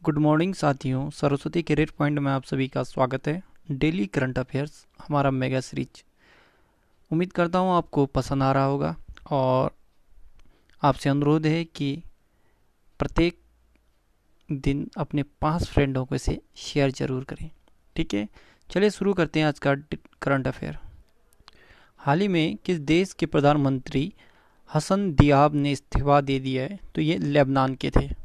Good morning साथियों, Saraswati career point में आप सभी का स्वागत है। डेली करंट अफेयर्स हमारा मेगा सीरीज। उम्मीद करता हूँ आपको पसंद आ रहा होगा और आपसे अनुरोध है कि प्रत्येक दिन अपने 5 फ्रेंडों को इसे शेयर जरूर करें। ठीक है, चलिए शुरू करते हैं आज का करंट अफेयर। हाल ही में किस देश के प्रधानमंत्री हसन दियाब ने इस्तीफा दे दिया है? तो ये लेबनान के थे।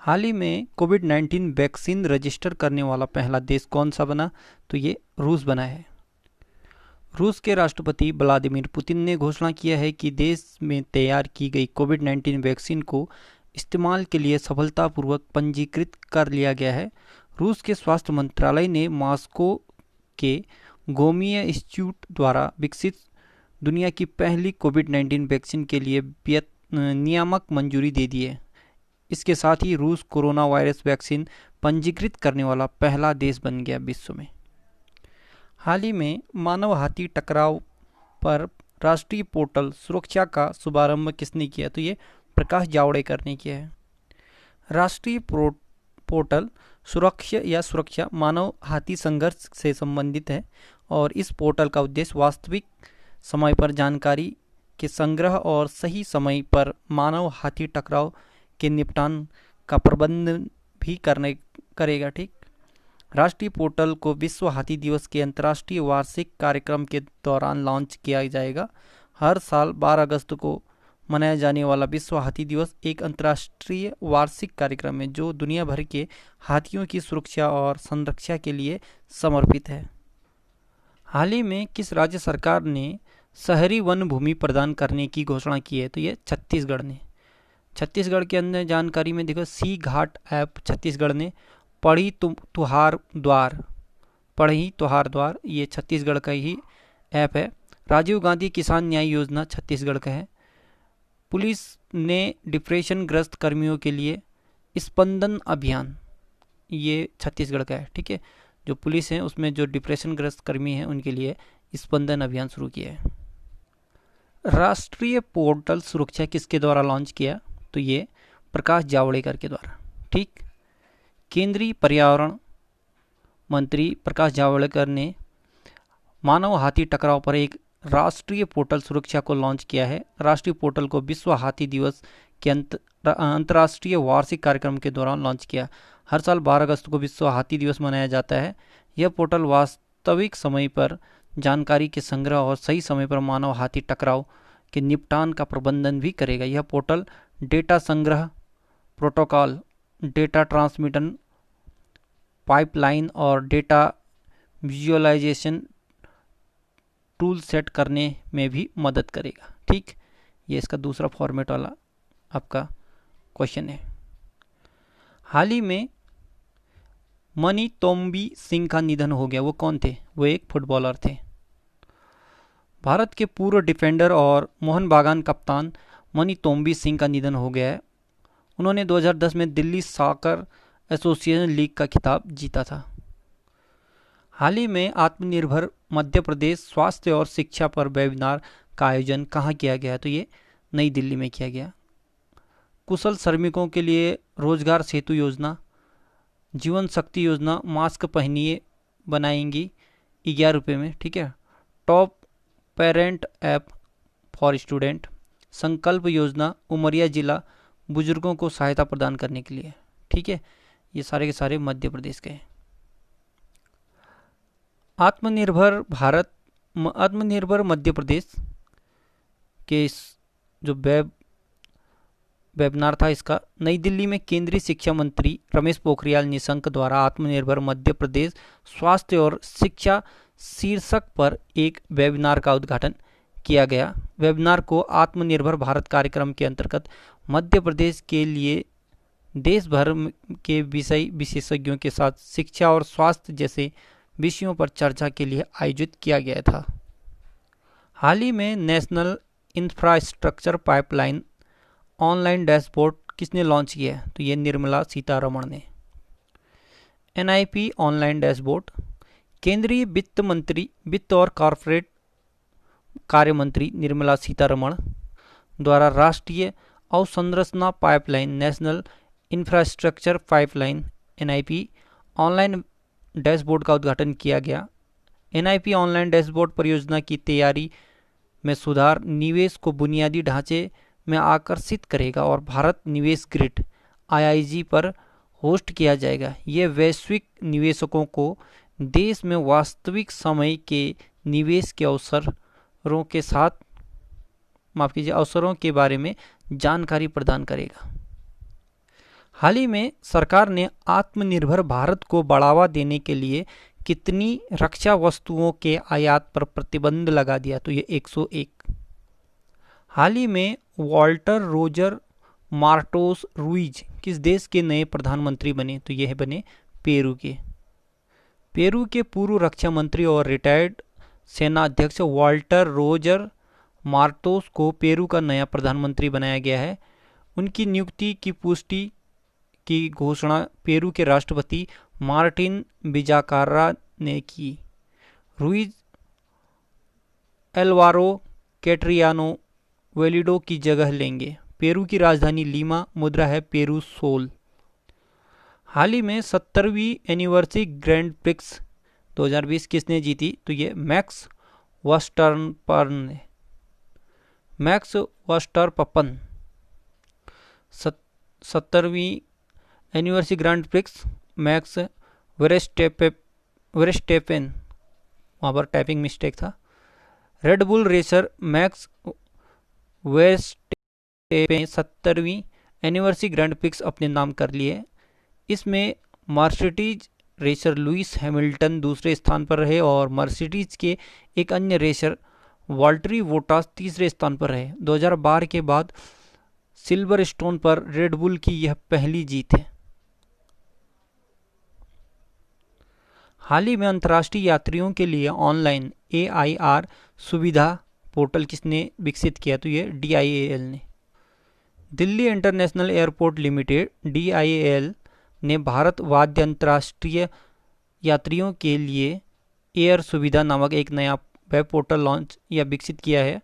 हाल ही में कोविड-19 वैक्सीन रजिस्टर करने वाला पहला देश कौन सा बना? तो ये रूस बना है। रूस के राष्ट्रपति व्लादिमीर पुतिन ने घोषणा किया है कि देश में तैयार की गई कोविड-19 वैक्सीन को इस्तेमाल के लिए सफलतापूर्वक पंजीकृत कर लिया गया है। रूस के स्वास्थ्य मंत्रालय ने मॉस्को के गोमिया इंस्टीट्यूट द्वारा विकसित दुनिया की पहली कोविड-19 वैक्सीन के लिए नियामक मंजूरी दे दी है। इसके साथ ही रूस कोरोना वायरस वैक्सीन पंजीकृत करने वाला पहला देश बन गया विश्व में। हाल ही में मानव हाथी टकराव पर राष्ट्रीय पोर्टल सुरक्षा का शुभारंभ किसने किया? तो ये प्रकाश जावड़ेकर ने किया है। राष्ट्रीय पोर्टल सुरक्षा मानव हाथी संघर्ष से संबंधित है और इस पोर्टल का उद्देश्य वास्तविक समय पर जानकारी के संग्रह और सही समय पर मानव हाथी टकराव के निपटान का प्रबंध भी करेगा। ठीक, राष्ट्रीय पोर्टल को विश्व हाथी दिवस के अंतर्राष्ट्रीय वार्षिक कार्यक्रम के दौरान लॉन्च किया जाएगा। हर साल 12 अगस्त को मनाया जाने वाला विश्व हाथी दिवस एक अंतर्राष्ट्रीय वार्षिक कार्यक्रम है जो दुनिया भर के हाथियों की सुरक्षा और संरक्षा के लिए समर्पित है। हाल ही में किस राज्य सरकार ने शहरी वन भूमि प्रदान करने की घोषणा की है? तो ये छत्तीसगढ़ ने। छत्तीसगढ़ के अंदर जानकारी में देखो, सी घाट ऐप छत्तीसगढ़ ने पढ़ी तुहार द्वार ये छत्तीसगढ़ का ही ऐप है। राजीव गांधी किसान न्याय योजना छत्तीसगढ़ का है। पुलिस ने डिप्रेशन ग्रस्त कर्मियों के लिए स्पंदन अभियान, ये छत्तीसगढ़ का है। ठीक है, जो पुलिस है उसमें जो डिप्रेशन ग्रस्त कर्मी हैं उनके लिए स्पंदन अभियान शुरू किया है। राष्ट्रीय पोर्टल सुरक्षा किसके द्वारा लॉन्च किया? तो ये प्रकाश जावड़ेकर के द्वारा। ठीक, केंद्रीय पर्यावरण मंत्री प्रकाश जावड़ेकर ने मानव हाथी टकराव पर एक राष्ट्रीय पोर्टल सुरक्षा को लॉन्च किया है। राष्ट्रीय पोर्टल को विश्व हाथी दिवस के अंतर्राष्ट्रीय वार्षिक कार्यक्रम के दौरान लॉन्च किया। हर साल 12 अगस्त को विश्व हाथी दिवस मनाया जाता है। यह पोर्टल वास्तविक समय पर जानकारी के संग्रह और सही समय पर मानव हाथी टकराव के निपटान का प्रबंधन भी करेगा। यह पोर्टल डेटा संग्रह प्रोटोकॉल, डेटा ट्रांसमिशन पाइपलाइन और डेटा विजुअलाइजेशन टूल सेट करने में भी मदद करेगा। ठीक, ये इसका दूसरा फॉर्मेट वाला आपका क्वेश्चन है। हाल ही में मनी तोम्बी सिंह का निधन हो गया। वो कौन थे? वो एक फुटबॉलर थे। भारत के पूर्व डिफेंडर और मोहन बागान कप्तान मनी तोम्बी सिंह का निधन हो गया है। उन्होंने 2010 में दिल्ली सॉकर एसोसिएशन लीग का खिताब जीता था। हाल ही में आत्मनिर्भर मध्य प्रदेश स्वास्थ्य और शिक्षा पर वेबिनार का आयोजन कहाँ किया गया? तो ये नई दिल्ली में किया गया। कुशल श्रमिकों के लिए रोजगार सेतु योजना, जीवन शक्ति योजना मास्क पहनिए बनाएंगी 11 रुपये में। ठीक है, top parent app for student, संकल्प योजना उमरिया जिला बुजुर्गों को सहायता प्रदान करने के लिए। ठीक है, ये सारे के सारे मध्य प्रदेश के हैं। आत्मनिर्भर मध्य प्रदेश के जो वेबिनार था इसका नई दिल्ली में केंद्रीय शिक्षा मंत्री रमेश पोखरियाल निशंक द्वारा आत्मनिर्भर मध्य प्रदेश स्वास्थ्य और शिक्षा शीर्षक पर एक वेबिनार का उद्घाटन किया गया। वेबिनार को आत्मनिर्भर भारत कार्यक्रम के अंतर्गत मध्य प्रदेश के लिए देश भर के विषय विशेषज्ञों के साथ शिक्षा और स्वास्थ्य जैसे विषयों पर चर्चा के लिए आयोजित किया गया था। हाल ही में national infrastructure pipeline online dashboard किसने लॉन्च किया है? तो ये निर्मला सीतारमण ने। NIP ऑनलाइन डैशबोर्ड केंद्रीय वित्त और कॉरपोरेट कार्य मंत्री निर्मला सीतारमण द्वारा राष्ट्रीय अवसंरचना pipeline national infrastructure pipeline NIP online dashboard का उद्घाटन किया गया। एनआईपी ऑनलाइन डैशबोर्ड परियोजना की तैयारी में सुधार निवेश को बुनियादी ढांचे में आकर्षित करेगा और भारत निवेश ग्रिड आईआईजी पर होस्ट किया जाएगा। यह वैश्विक निवेशकों को देश में वास्तविक समय के निवेश के अवसरों के बारे में जानकारी प्रदान करेगा। हाल ही में सरकार ने आत्मनिर्भर भारत को बढ़ावा देने के लिए कितनी रक्षा वस्तुओं के आयात पर प्रतिबंध लगा दिया? तो ये 101। हाल ही में वॉल्टर रोजर मार्टोस रुइज किस देश के नए प्रधानमंत्री बने? तो यह बने पेरू के। पेरू के पूर्व रक्षा मंत्री और रिटायर्ड सेना अध्यक्ष वॉल्टर रोजर मार्टोस को पेरू का नया प्रधानमंत्री बनाया गया है। उनकी नियुक्ति की पुष्टि की घोषणा पेरू के राष्ट्रपति मार्टिन विजाकारा ने की। रुइज एल्वारो कैटरियानो वेलिडो की जगह लेंगे। पेरू की राजधानी लीमा, मुद्रा है पेरू सोल। हाल ही में 70वीं एनिवर्सरी ग्रैंड प्रिक्स 2020 किसने जीती? तो ये मैक्स वर्स्टरपन। 70वीं anniversary Grand Prix Max Verstappen, वहाँ पर टाइपिंग मिस्टेक था। रेडबुल रेसर मैक्स वेरेस्टेपेन 70वीं एनिवर्सरी ग्रैंड प्रिक्स अपने नाम कर लिए। इसमें मर्सिडीज रेसर लुइस हैमिल्टन दूसरे स्थान पर रहे और मर्सिडीज के एक अन्य रेसर वाल्टरी बोटास तीसरे स्थान पर रहे। 2012 के बाद सिल्वर स्टोन पर रेडबुल की यह पहली जीत है। हाल ही में अंतर्राष्ट्रीय यात्रियों के लिए ऑनलाइन AIR सुविधा पोर्टल किसने विकसित किया? तो ये DIAL ने। Delhi international airport limited DIAL ने भारत वाद्य अंतर्राष्ट्रीय यात्रियों के लिए एयर सुविधा नामक एक नया वेब पोर्टल लॉन्च या विकसित किया है।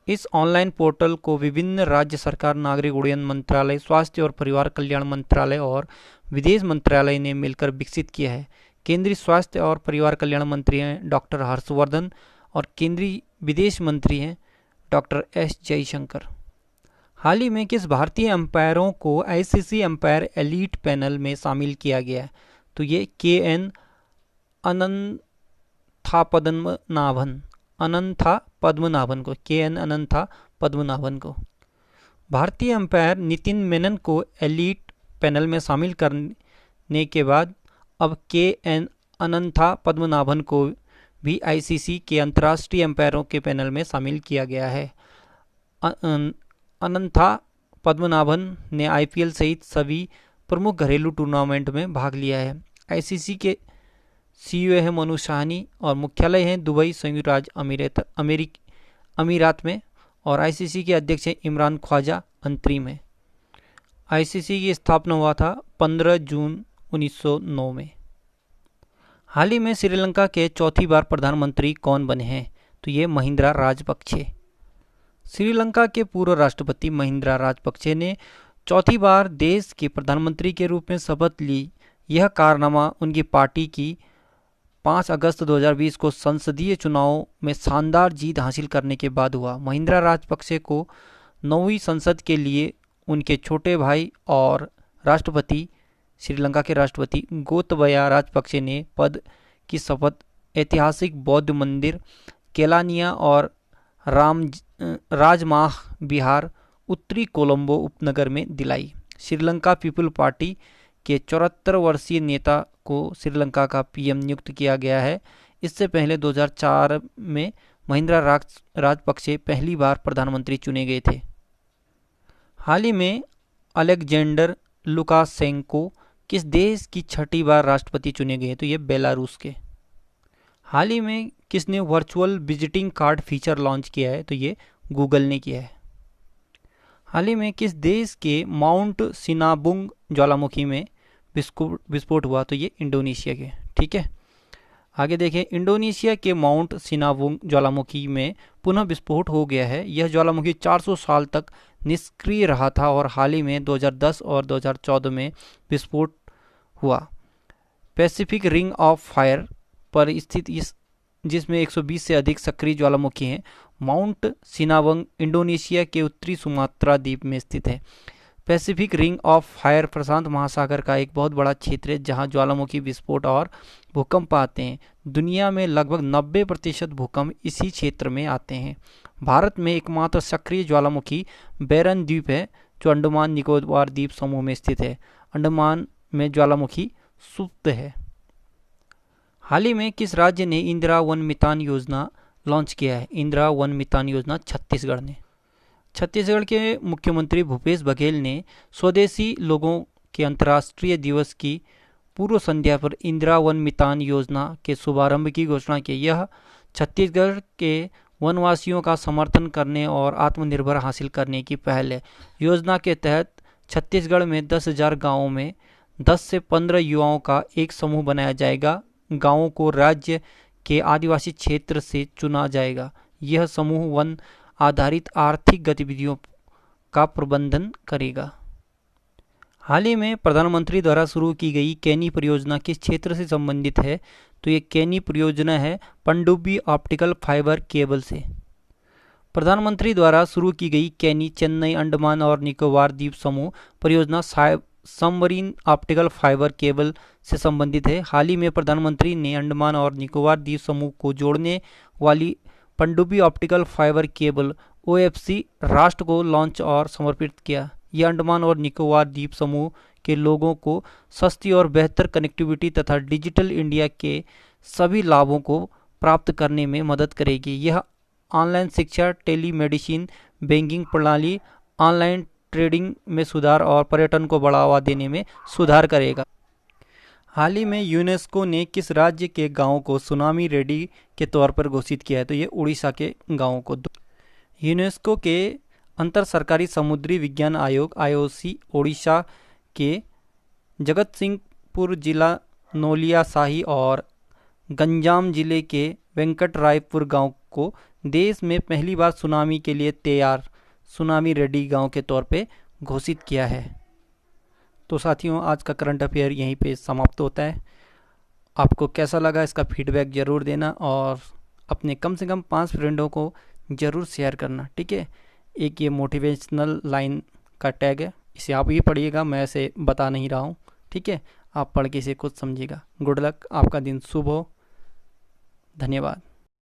इस ऑनलाइन पोर्टल को विभिन्न राज्य सरकार, नागरिक उड्डयन मंत्रालय, स्वास्थ्य और परिवार कल्याण मंत्रालय और विदेश मंत्रालय ने मिलकर विकसित किया है। केंद्रीय स्वास्थ्य और परिवार कल्याण मंत्री हैं डॉक्टर हर्षवर्धन और केंद्रीय विदेश मंत्री हैं डॉक्टर S जयशंकर। हाल ही में किस भारतीय अंपायरों को ICC अंपायर एलीट पैनल में शामिल किया गया है? तो ये KN अनंथा पद्मनाभन को। भारतीय अंपायर नितिन मेनन को एलीट पैनल में शामिल करने के बाद अब KN अनंथा पद्मनाभन को भी ICC के अंतर्राष्ट्रीय अंपायरों के पैनल में शामिल किया गया है। अनंथा पद्मनाभन ने IPL सहित सभी प्रमुख घरेलू टूर्नामेंट में भाग लिया है। ICC के CEO है मनु साहनी और मुख्यालय है दुबई, संयुक्त राज्य अमीरात में, और ICC के अध्यक्ष हैं इमरान ख्वाजा अंतरिम है। ICC की स्थापना हुआ था 15 जून 1909 में। हाल ही में श्रीलंका के चौथी बार प्रधानमंत्री कौन बने हैं? तो ये महिंद्रा राजपक्षे। श्रीलंका के पूर्व राष्ट्रपति महिंद्रा राजपक्षे ने चौथी बार देश के प्रधानमंत्री के रूप में शपथ ली। यह कारनामा उनकी पार्टी की 5 अगस्त 2020 को संसदीय चुनाव में शानदार जीत हासिल करने के बाद हुआ। महिंद्रा राजपक्षे को 9वीं संसद के लिए उनके छोटे भाई और श्रीलंका के राष्ट्रपति गोतबया राजपक्षे ने पद की शपथ ऐतिहासिक बौद्ध मंदिर केलानिया और राजमाह बिहार उत्तरी कोलंबो उपनगर में दिलाई। श्रीलंका पीपल पार्टी के 74 वर्षीय नेता को श्रीलंका का PM नियुक्त किया गया है। इससे पहले 2004 में महिंद्रा राजपक्षे पहली बार प्रधानमंत्री चुने गए थे। हाल ही में अलेक्जेंडर लुकाशेंको किस देश की 6ठी बार राष्ट्रपति चुने गए? तो ये बेलारूस के। हाल ही में किसने virtual visiting card feature launch किया है? तो ये गूगल ने किया है। हाल ही में किस देश के माउंट सिनाबुंग ज्वालामुखी में विस्फोट हुआ? तो ये इंडोनेशिया के। ठीक है, आगे देखें। इंडोनेशिया के माउंट सिनाबुंग ज्वालामुखी में पुनः विस्फोट हो गया है। यह ज्वालामुखी 400 साल तक निष्क्रिय रहा था और हाल ही में 2010 और 2014 में विस्फोट हुआ। पैसिफिक रिंग ऑफ फायर पर स्थित इस जिसमें 120 से अधिक सक्रिय ज्वालामुखी हैं, माउंट सिनावंग इंडोनेशिया के उत्तरी सुमात्रा द्वीप में स्थित है। पैसिफिक रिंग ऑफ फायर प्रशांत महासागर का एक बहुत बड़ा क्षेत्र है जहां ज्वालामुखी विस्फोट और भूकंप आते हैं। दुनिया में लगभग 90% भूकंप इसी क्षेत्र में आते हैं। भारत में एकमात्र सक्रिय ज्वालामुखी बैरन द्वीप है जो अंडमान निकोबार द्वीप समूह में स्थित है। अंडमान में ज्वालामुखी सुप्त है। हाल ही में किस राज्य ने इंदिरा वन मितान योजना लॉन्च किया है? इंदिरा वन मितान योजना छत्तीसगढ़ ने। छत्तीसगढ़ के मुख्यमंत्री भूपेश बघेल ने स्वदेशी लोगों के अंतर्राष्ट्रीय दिवस की पूर्व संध्या पर इंदिरा वन मितान योजना के शुभारंभ की घोषणा की। यह छत्तीसगढ़ के वनवासियों का समर्थन करने और आत्मनिर्भर हासिल करने की पहल है। योजना के तहत छत्तीसगढ़ में 10,000 गाँवों में 10 से 15 युवाओं का एक समूह बनाया जाएगा। गाँवों को राज्य के आदिवासी क्षेत्र से चुना जाएगा। यह समूह वन आधारित आर्थिक गतिविधियों का प्रबंधन करेगा। हाल ही में प्रधानमंत्री द्वारा शुरू की गई कैनी परियोजना किस क्षेत्र से संबंधित है? तो ये कैनी परियोजना है पनडुब्बी ऑप्टिकल फाइबर केबल से। प्रधानमंत्री द्वारा शुरू की गई कैनी चेन्नई अंडमान और निकोबार द्वीप समूह परियोजना सबमरीन ऑप्टिकल फाइबर केबल से संबंधित है। हाल ही में प्रधानमंत्री ने अंडमान और निकोबार द्वीप समूह को जोड़ने वाली पनडुब्बी ऑप्टिकल फाइबर केबल OFC राष्ट्र को लॉन्च और समर्पित किया। यह अंडमान और निकोबार द्वीप समूह के लोगों को सस्ती और बेहतर कनेक्टिविटी तथा डिजिटल इंडिया के सभी लाभों को प्राप्त करने में मदद करेगी। यह ऑनलाइन शिक्षा, टेलीमेडिसिन, बैंकिंग प्रणाली, ऑनलाइन ट्रेडिंग में सुधार और पर्यटन को बढ़ावा देने में सुधार करेगा। हाल ही में यूनेस्को ने किस राज्य के गांवों को सुनामी रेडी के तौर पर घोषित किया है? तो ये उड़ीसा के गांवों को। यूनेस्को के अंतर सरकारी समुद्री विज्ञान आयोग IOC ओडिशा के जगत सिंहपुर जिला नोलिया शाही और गंजाम जिले के वेंकटरायपुर गांव को देश में पहली बार सुनामी के लिए तैयार सुनामी रेडी गांव के तौर पे घोषित किया है। तो साथियों, आज का करंट अफेयर यहीं पे समाप्त होता है। आपको कैसा लगा इसका फीडबैक ज़रूर देना और अपने कम से कम 5 फ्रेंडों को ज़रूर शेयर करना, ठीक है। एक ये मोटिवेशनल लाइन का टैग है, इसे आप ही पढ़िएगा, मैं ऐसे बता नहीं रहा हूँ, ठीक है। आप पढ़ के इसे कुछ समझिएगा। गुड लक, आपका दिन शुभ हो। धन्यवाद।